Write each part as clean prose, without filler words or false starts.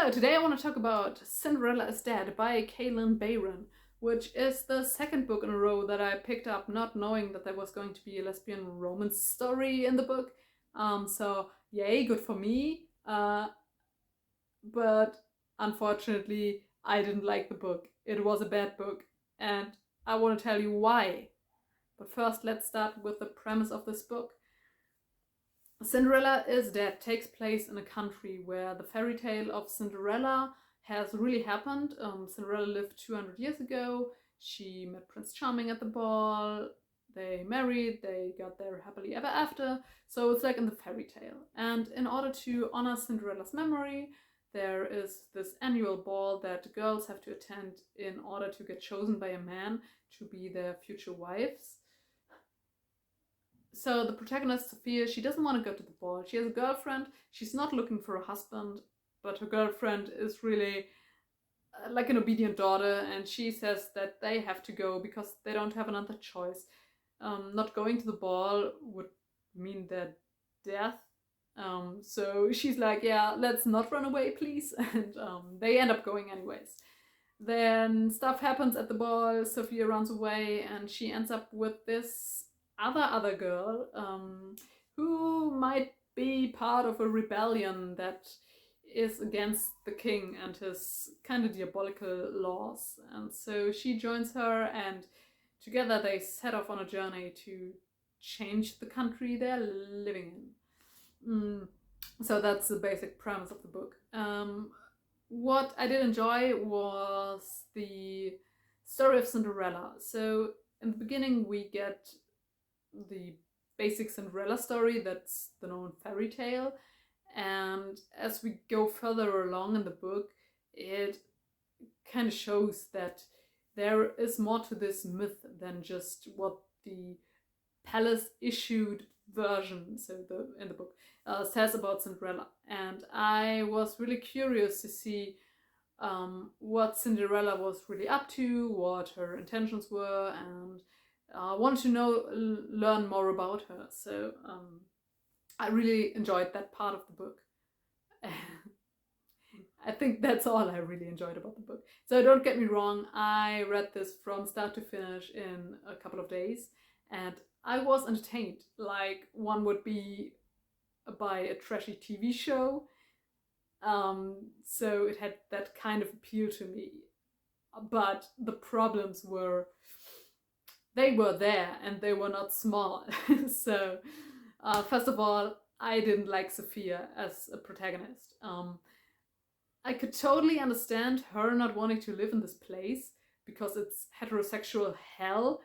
So today I want to talk about Cinderella is Dead by Kalynn Bayron, which is the second book in a row that I picked up not knowing that there was going to be a lesbian romance story in the book. So yay, good for me. But unfortunately, I didn't like the book. It was a bad book, and I want to tell you why. But first, let's start with the premise of this book. Cinderella is Dead takes place in a country where the fairy tale of Cinderella has really happened. Cinderella lived 200 years ago. She met Prince Charming at the ball. They married. They got their happily ever after. So it's like in the fairy tale. And in order to honor Cinderella's memory, there is this annual ball that girls have to attend in order to get chosen by a man to be their future wives. So the protagonist, Sophia, she doesn't want to go to the ball. She has a girlfriend. She's not looking for a husband, but her girlfriend is really like an obedient daughter, and she says that they have to go because they don't have another choice. Not going to the ball would mean their death. So she's like, yeah, let's not run away, please. And they end up going anyways. Then stuff happens at the ball. Sophia runs away, and she ends up with this other girl who might be part of a rebellion that is against the king and his kind of diabolical laws. And so she joins her, and together they set off on a journey to change the country they're living in. So that's the basic premise of the book. What I did enjoy was the story of Cinderella. So in the beginning we get the basic Cinderella story, that's the known fairy tale, and as we go further along in the book, it kind of shows that there is more to this myth than just what the palace issued version, so in the book, says about Cinderella. And I was really curious to see what Cinderella was really up to, what her intentions were, and want to learn more about her. So I really enjoyed that part of the book. I think that's all I really enjoyed about the book. So don't get me wrong, I read this from start to finish in a couple of days, and I was entertained like one would be by a trashy TV show. So it had that kind of appeal to me. But the problems were, they were there and they were not small. So first of all, I didn't like Sophia as a protagonist. I could totally understand her not wanting to live in this place because it's heterosexual hell.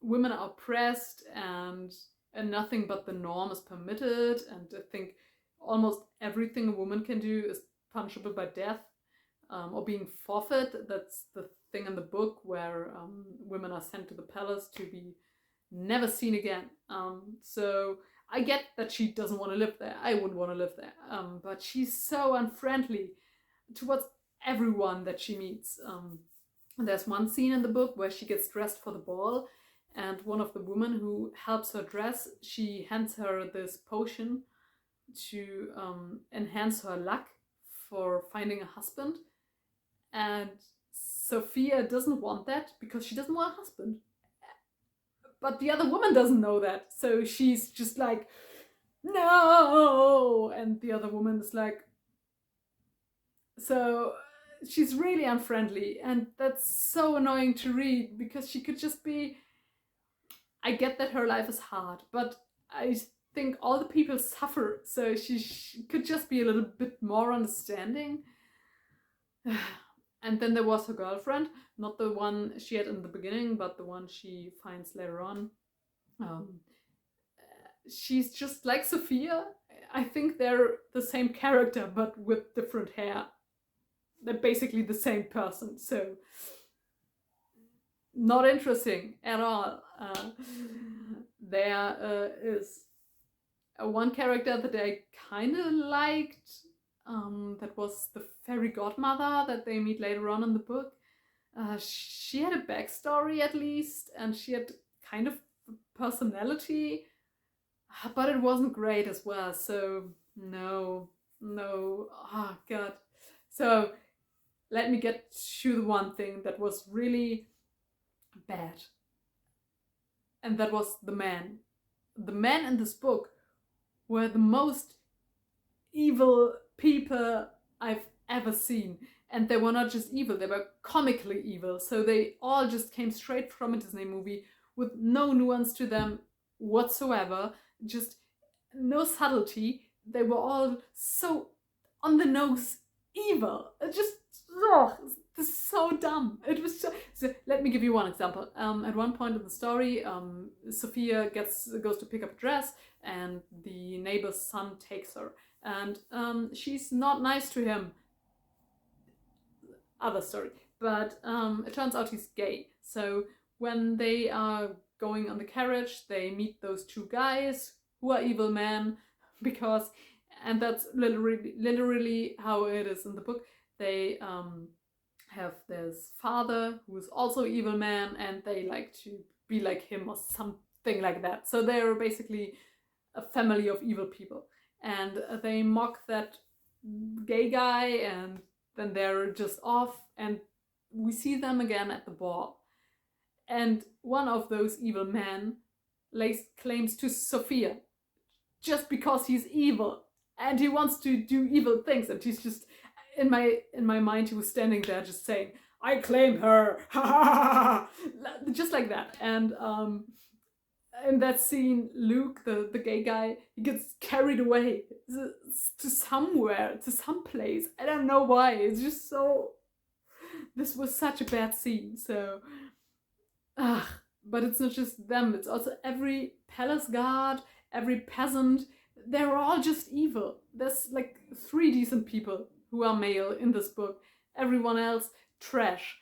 Women are oppressed, and nothing but the norm is permitted, and I think almost everything a woman can do is punishable by death, or being forfeit. That's the thing in the book where women are sent to the palace to be never seen again. So I get that she doesn't want to live there. I wouldn't want to live there. But she's so unfriendly towards everyone that she meets. There's one scene in the book where she gets dressed for the ball, and one of the women who helps her dress, she hands her this potion to enhance her luck for finding a husband. And Sophia doesn't want that because she doesn't want a husband. But the other woman doesn't know that. So she's just like, no! And the other woman is like, so she's really unfriendly. And that's so annoying to read because she could just be, I get that her life is hard, but I think all the people suffer. So she could just be a little bit more understanding. And then there was her girlfriend, not the one she had in the beginning, but the one she finds later on. She's just like Sophia. I think they're the same character, but with different hair. They're basically the same person, so not interesting at all. There is one character that I kind of liked. That was the fairy godmother that they meet later on in the book. She had a backstory at least, and she had kind of personality, but it wasn't great as well. So no, oh god, So let me get to the one thing that was really bad. And that was the men. The men in this book were the most evil people I've ever seen. And they were not just evil, they were comically evil. So they all just came straight from a Disney movie with no nuance to them whatsoever, just no subtlety. They were all so on the nose evil. It just, this is so dumb. It was so let me give you one example. At one point in the story, Sophia goes to pick up a dress, and the neighbor's son takes her, and she's not nice to him. Other story, but it turns out he's gay. So when they are going on the carriage, they meet those two guys who are evil men, because, and that's literally how it is in the book. They have this father who is also evil man, and they like to be like him or something like that. So they're basically a family of evil people, and they mock that gay guy, and then they're just off, and we see them again at the ball. And one of those evil men lays claims to Sophia just because he's evil, and he wants to do evil things, and he's just, in my mind, he was standing there just saying, "I claim her," just like that. And in that scene, Luke, the gay guy, he gets carried away to somewhere, to some place. I don't know why. It's just so... This was such a bad scene. So, but it's not just them. It's also every palace guard, every peasant. They're all just evil. There's like 3 decent people who are male in this book. Everyone else, trash.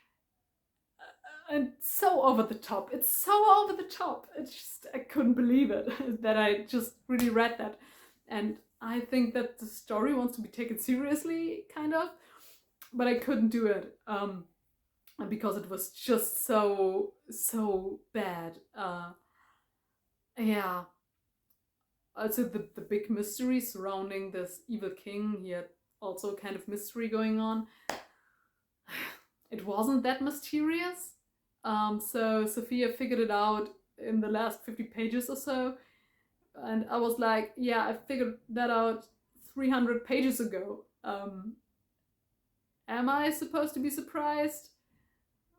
And so over the top. It's so over the top. It's just, I couldn't believe it that I just really read that. And I think that the story wants to be taken seriously, kind of, but I couldn't do it because it was just so bad. Yeah. Also the big mystery surrounding this evil king, he had also kind of mystery going on. It wasn't that mysterious. So Sophia figured it out in the last 50 pages or so. And I was like, yeah, I figured that out 300 pages ago. Am I supposed to be surprised?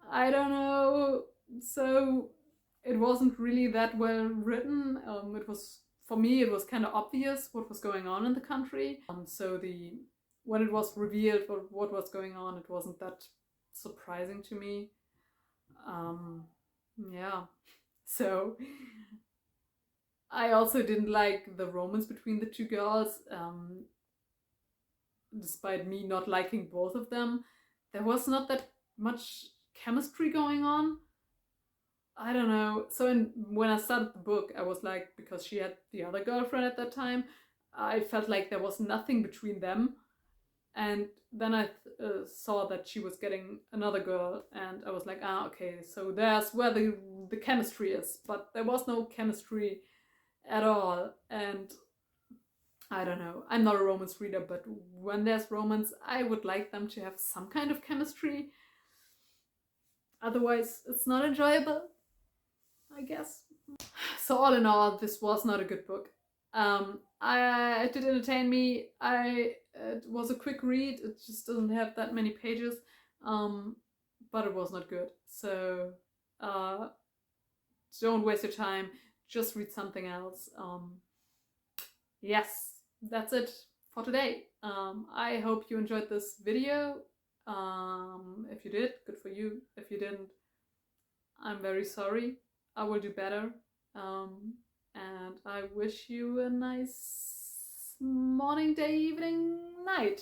I don't know. So it wasn't really that well written. It was, for me, it was kind of obvious what was going on in the country. So when it was revealed what was going on, it wasn't that surprising to me. Yeah, so I also didn't like the romance between the 2 girls, despite me not liking both of them. There was not that much chemistry going on. I don't know. So when I started the book, I was like, because she had the other girlfriend at that time, I felt like there was nothing between them. And then I saw that she was getting another girl, and I was like, okay, so there's where the chemistry is. But there was no chemistry at all. And I don't know, I'm not a romance reader, but when there's romance, I would like them to have some kind of chemistry. Otherwise, it's not enjoyable, I guess. So all in all, this was not a good book. It did entertain me. It was a quick read. It just doesn't have that many pages, but it was not good. So don't waste your time. Just read something else. Yes, that's it for today. I hope you enjoyed this video. If you did, good for you. If you didn't, I'm very sorry. I will do better. And I wish you a nice morning, day, evening, night.